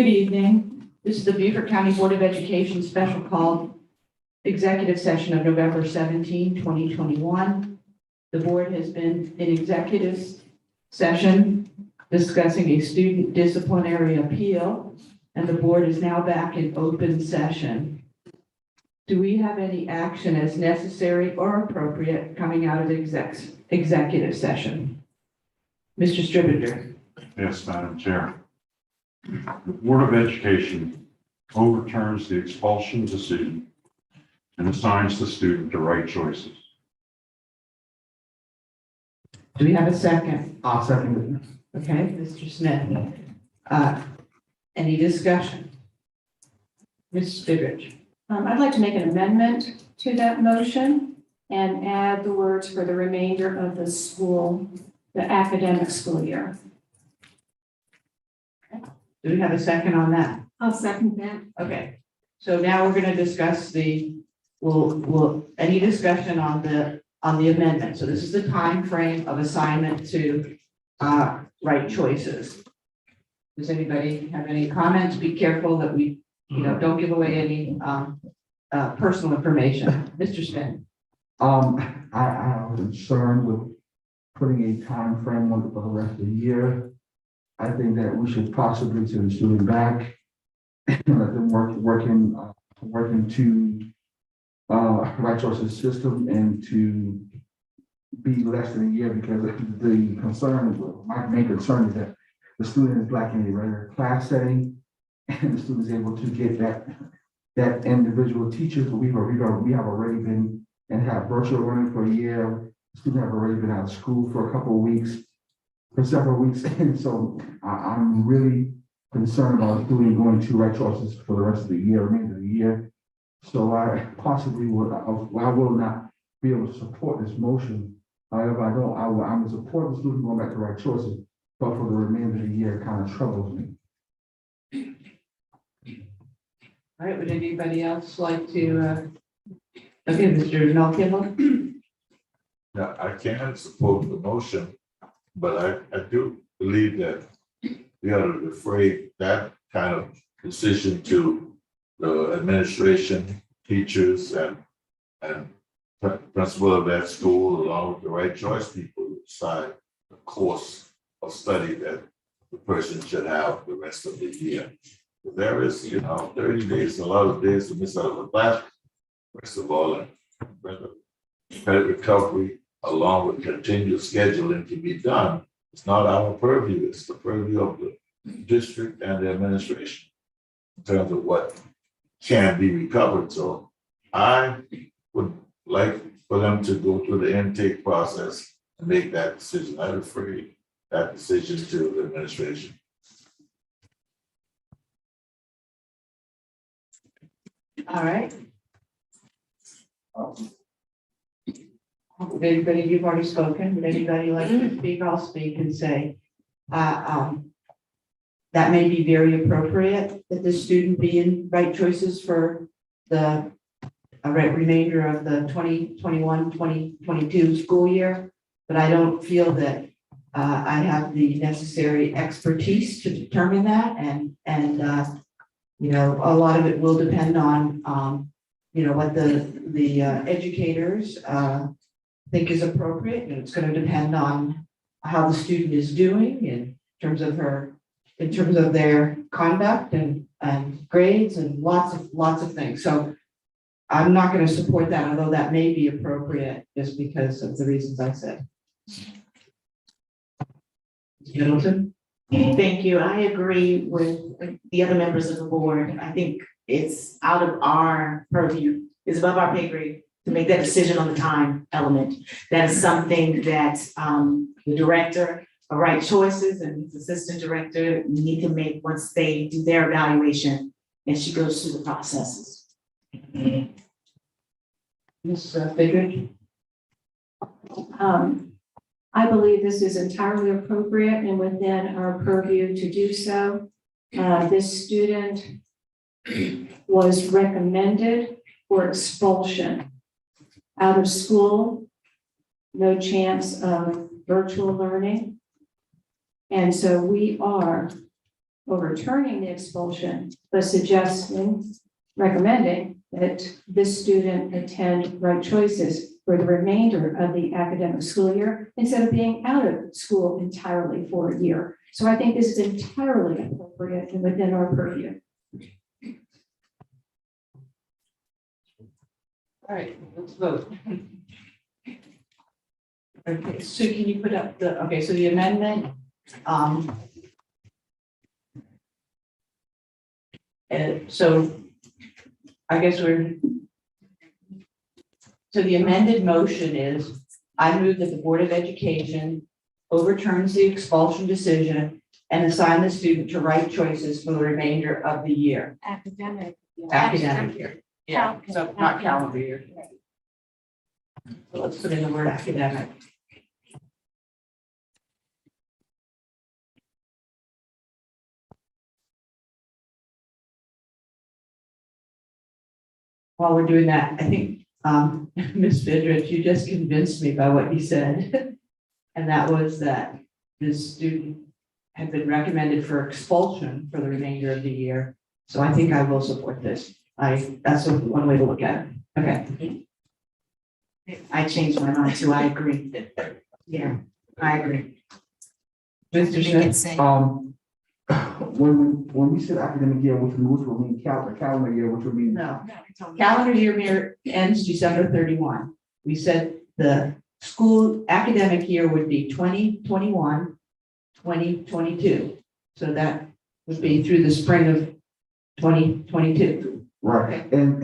Good evening. This is the Beaufort County Board of Education special call executive session of November 17, 2021. The board has been in executive session discussing a student disciplinary appeal, and the board is now back in open session. Do we have any action as necessary or appropriate coming out of executive session? Mr. Stribinger. Yes, Madam Chair. The Board of Education overturns the expulsion decision and assigns the student the right choices. Do we have a second? I'll second Okay, Mr. Smith. Any discussion? Ms. Goodrich. I'd like to make an amendment to that motion and add the words for the remainder of the school, the academic school year. Do we have a second on that? I'll second that. Okay, so now we're going to discuss any discussion on the amendment. So this is the time frame of assignment to right choices. Does anybody have any comments? Be careful that we, don't give away any personal information. Mr. Smith. I was concerned with putting a time frame on it for the rest of the year. I think that we should possibly send the student back and let them working to right choices system and to be less than a year, because my main concern is that the student is lacking a regular class setting and the student is able to get that individual teacher. So we have already been and have virtual learning for a year. Students have already been out of school for several weeks. And so I'm really concerned about students going to right choices for the rest of the year, remainder of the year. So I possibly I will not be able to support this motion. However, I'm in support of the student going back to right choices, but for the remainder of the year, it kind of troubles me. All right, would anybody else like to, okay, Mr. Melkiel? Now, I can support the motion, but I do believe that we ought to refrain that kind of decision to the administration, teachers, and principal of that school, along with the right choice people, to decide the course of study that the person should have the rest of the year. There is, 30 days, a lot of days to miss out of the class. First of all, and credit recovery, along with continued scheduling, to be done. It's not our purview, it's the purview of the district and the administration in terms of what can be recovered. So I would like for them to go through the intake process and make that decision. I refer that decision to the administration. All right. Would anybody, you've already spoken, would anybody like to speak? I'll speak and say, that may be very appropriate that the student be in right choices for the remainder of the 2021-2022 school year, but I don't feel that I have the necessary expertise to determine that, and a lot of it will depend on what the educators think is appropriate, and it's going to depend on how the student is doing in terms of their conduct and grades and lots of things. So I'm not going to support that, although that may be appropriate just because of the reasons I said. Middleton? Thank you. I agree with the other members of the board. I think it's out of our purview, it's above our pay grade to make that decision on the time element. That is something that the director of right choices and his assistant director need to make once they do their evaluation and she goes through the processes. Ms. Fidrich? I believe this is entirely appropriate and within our purview to do so. This student was recommended for expulsion out of school, no chance of virtual learning. And so we are overturning the expulsion, but recommending that this student attend Right Choices for the remainder of the academic school year instead of being out of school entirely for a year. So I think this is entirely appropriate and within our purview. All right, let's vote. Okay, so can you put up so the amendment, and so I guess so the amended motion is, I move that the Board of Education overturns the expulsion decision and assign the student to Right Choices for the remainder of the year. Academic. Academic year. Yeah, Cal- so not calendar year. So let's put in the word academic. While we're doing that, I think, Ms. Vidrich, you just convinced me by what you said. And that was that this student had been recommended for expulsion for the remainder of the year. So I think I will support this. That's one way to look at it. Okay. I changed my mind too, I agree. Yeah, I agree. Mr. Smith? When we said academic year, which would mean calendar year, which would mean. No. Calendar year ends December 31. We said the school academic year would be 2021, 2022. So that would be through the spring of 2022. Right, and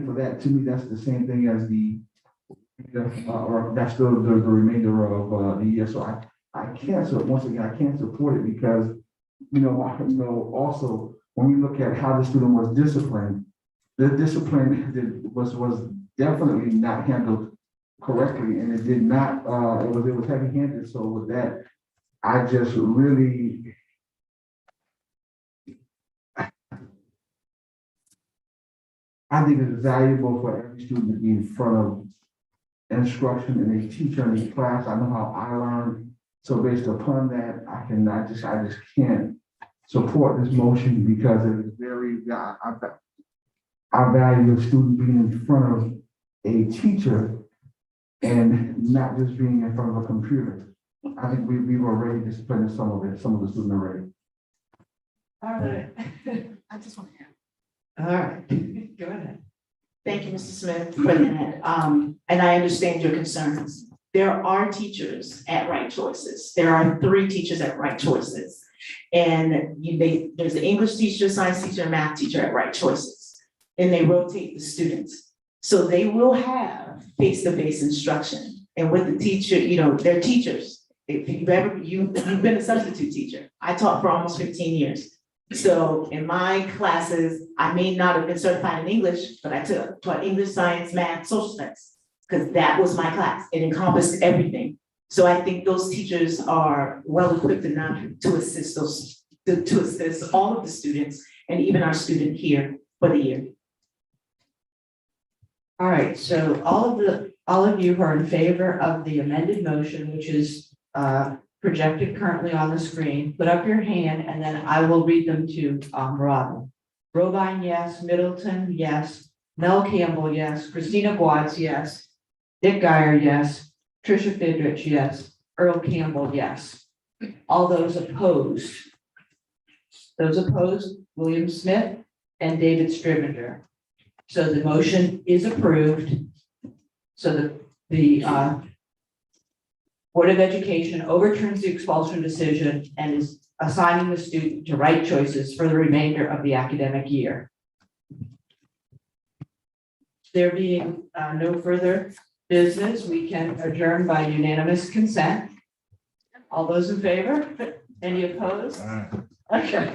for that, to me, that's the same thing as or that's the remainder of the year. So I can't, once again, I can't support it because, also, when we look at how the student was disciplined, the discipline was definitely not handled correctly, and it did not, it was heavy-handed. So with that, I just really, I think it's valuable for every student to be in front of instruction and a teacher in a class. I know how I learned. So based upon that, I just can't support this motion because it is very, I value a student being in front of a teacher and not just being in front of a computer. I think we've already disciplined some of the students already. All right. I just want to add. All right. Go ahead. Thank you, Mr. Smith, for that. And I understand your concerns. There are teachers at Right Choices. There are 3 teachers at Right Choices. And there's an English teacher, science teacher, and math teacher at Right Choices. And they rotate the students. So they will have face-to-face instruction. And with the teacher, they're teachers. If you've been a substitute teacher. I taught for almost 15 years. So in my classes, I may not have been certified in English, but I taught English, science, math, social studies, because that was my class. It encompassed everything. So I think those teachers are well equipped enough to assist all of the students and even our student here for the year. All right, so all of you who are in favor of the amended motion, which is projected currently on the screen, put up your hand and then I will read them to Robin. Robine, yes. Middleton, yes. Mel Campbell, yes. Christina Guatz, yes. Dick Geyer, yes. Tricia Fidrich, yes. Earl Campbell, yes. All those opposed? William Smith and David Strivenger. So the motion is approved. So the Board of Education overturns the expulsion decision and is assigning the student to Right Choices for the remainder of the academic year. There being no further business, we can adjourn by unanimous consent. All those in favor? Any opposed? All right. Okay.